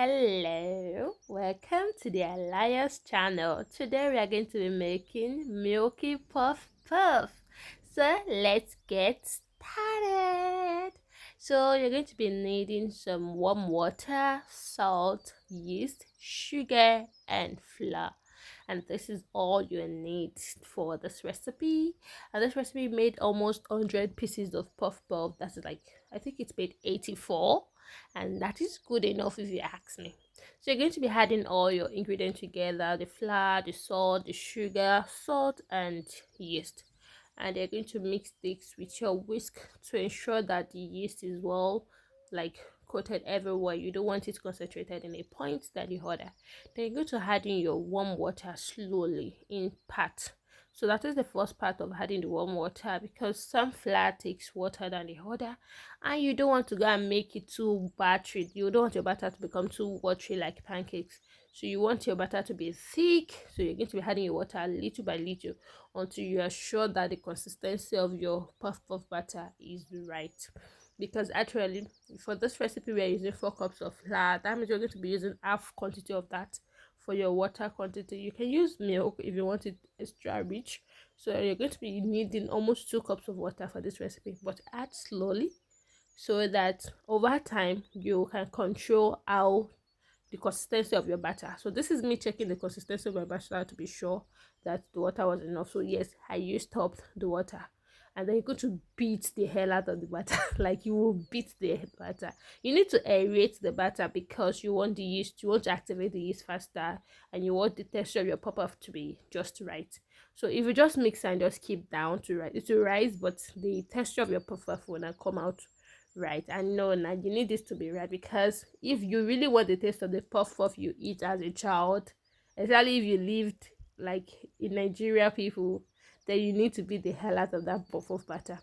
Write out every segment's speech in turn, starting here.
Hello, welcome to the Alliance channel. Today we are going to be making milky puff puff. So let's get started. So you're going to be needing some warm water, salt, yeast, sugar, and flour. And this is all you need for this recipe. And this recipe made almost 100 pieces of puff puff. That's like, I think it's made 84, and that is good enough if you ask me. So you're going to be adding all your ingredients together: the flour, the salt, the sugar, salt, and yeast. And you're going to mix this with your whisk to ensure that the yeast is well like coated everywhere. You don't want it concentrated in a point than the other. Then you're going to add in your warm water slowly in parts. So that is the first part of adding the warm water, because some flour takes water than the other, and you don't want to go and make it too battery. You don't want your batter to become too watery like pancakes. So you want your batter to be thick. So you're going to be adding your water little by little until you are sure that the consistency of your puff puff batter is right. Because actually for this recipe we are using 4 cups of flour. That means you're going to be using half quantity of that for your water quantity. You can use milk if you want it extra rich. So you're going to be needing almost 2 cups of water for this recipe, but add slowly so that over time you can control how the consistency of your batter. So this is me checking the consistency of my batter to be sure that the water was enough. So yes, I used up the water. And then you're going to beat the hell out of the batter. Like you will beat the batter. You need to aerate the batter because you want the yeast, you want to activate the yeast faster, and you want the texture of your pop-up to be just right. So if you just mix and just keep down to rise, it will rise, but the texture of your pop-up will not come out right. And no, now you need this to be right, because if you really want the taste of the puff puff you eat as a child, especially if you lived like in Nigeria, people, then you need to beat the hell out of that puff puff batter.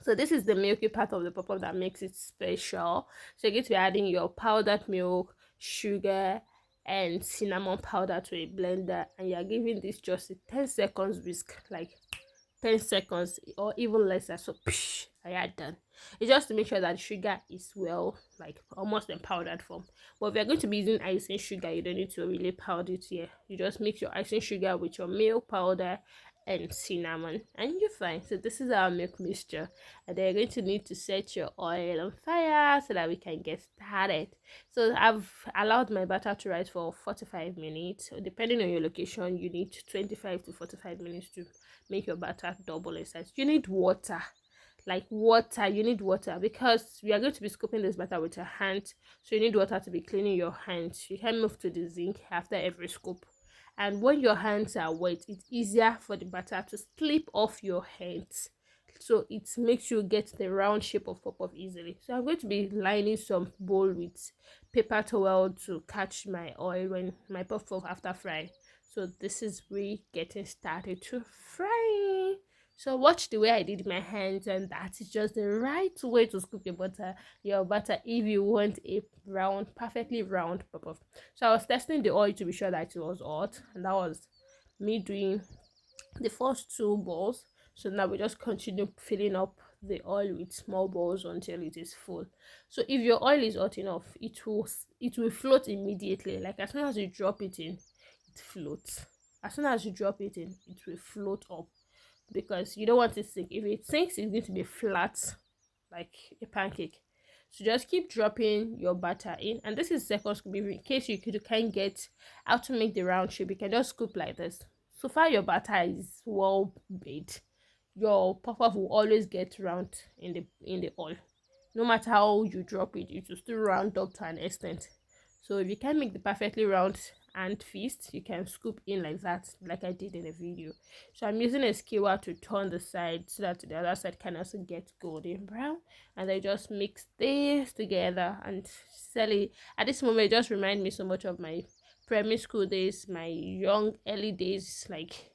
So this is the milky part of the puff puff that makes it special. So you're going to be adding your powdered milk, sugar, and cinnamon powder to a blender, and you're giving this just a 10 seconds whisk, like 10 seconds or even lesser. So psh, I had done. It's just to make sure that sugar is well, like almost in powdered form. But if you're going to be using icing sugar, you don't need to really powder it here. You just mix your icing sugar with your milk powder and cinnamon, and you're fine. So this is our milk mixture, and then you're going to need to set your oil on fire so that we can get started. So I've allowed my batter to rise for 45 minutes. So depending on your location, you need 25 to 45 minutes to make your batter double in size. You need water, like water. You need water because we are going to be scooping this batter with your hands, so you need water to be cleaning your hands. You can move to the sink after every scoop, and when your hands are wet, it's easier for the batter to slip off your hands, so it makes you get the round shape of pop-up easily. So I'm going to be lining some bowl with paper towel to catch my oil when my puff-puff after frying. So this is we getting started to fry. So watch the way I did my hands, and that is just the right way to scoop your butter if you want a round, perfectly round puff. So I was testing the oil to be sure that it was hot, and that was me doing the first 2 balls. So now we just continue filling up the oil with small balls until it is full. So if your oil is hot enough, it will float immediately. Like as soon as you drop it in, it floats. As soon as you drop it in, it will float up, because you don't want it to sink. If it sinks, it's going to be flat like a pancake. So just keep dropping your batter in, and this is second scoop. In case you can't get how to make the round shape, you can just scoop like this. So far your batter is well made, your puff will always get round in the oil. No matter how you drop it, it will still round up to an extent. So if you can't make the perfectly round and feast, you can scoop in like that, like I did in the video. So I'm using a skewer to turn the side so that the other side can also get golden brown, and I just mix this together and sell it. At this moment, it just reminds me so much of my primary school days, my young early days. Like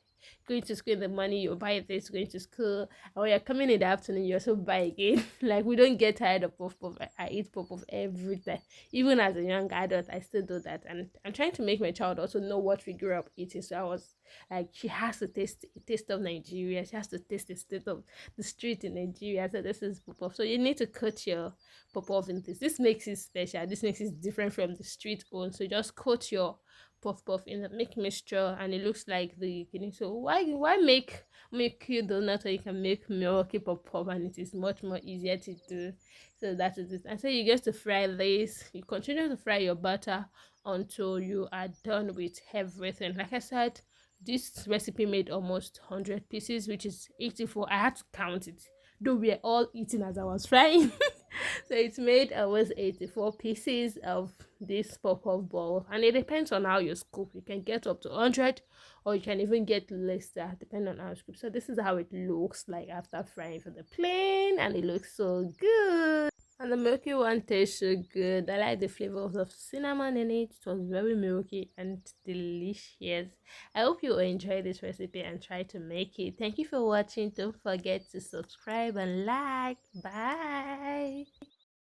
going to school in the morning, you buy this, going to school, and when you're coming in the afternoon, you also buy again. Like, we don't get tired of puff puff. I eat puff puff every time. Even as a young adult, I still do that. And I'm trying to make my child also know what we grew up eating. So I was like, she has to taste a taste of Nigeria. She has to taste the state of the street in Nigeria. So this is puff puff. So you need to cut your puff puff in this. This makes it special. This makes it different from the street own. So just coat your puff puff in the make mixture, and it looks like the kidney. So why make you donut when you can make milky puff puff, and it is much more easier to do. So that is it. And so you get to fry this. You continue to fry your butter until you are done with everything. Like I said, this recipe made almost 100 pieces, which is 84. I had to count it, though we are all eating as I was frying. So it's made almost 84 pieces of this pop-up ball, and it depends on how you scoop. You can get up to 100, or you can even get lesser depending on how you scoop. So this is how it looks like after frying for the plain, and it looks so good. And the milky one tastes so good. I like the flavors of cinnamon in it. It was very milky and delicious. I hope you enjoy this recipe and try to make it. Thank you for watching. Don't forget to subscribe and like. Bye.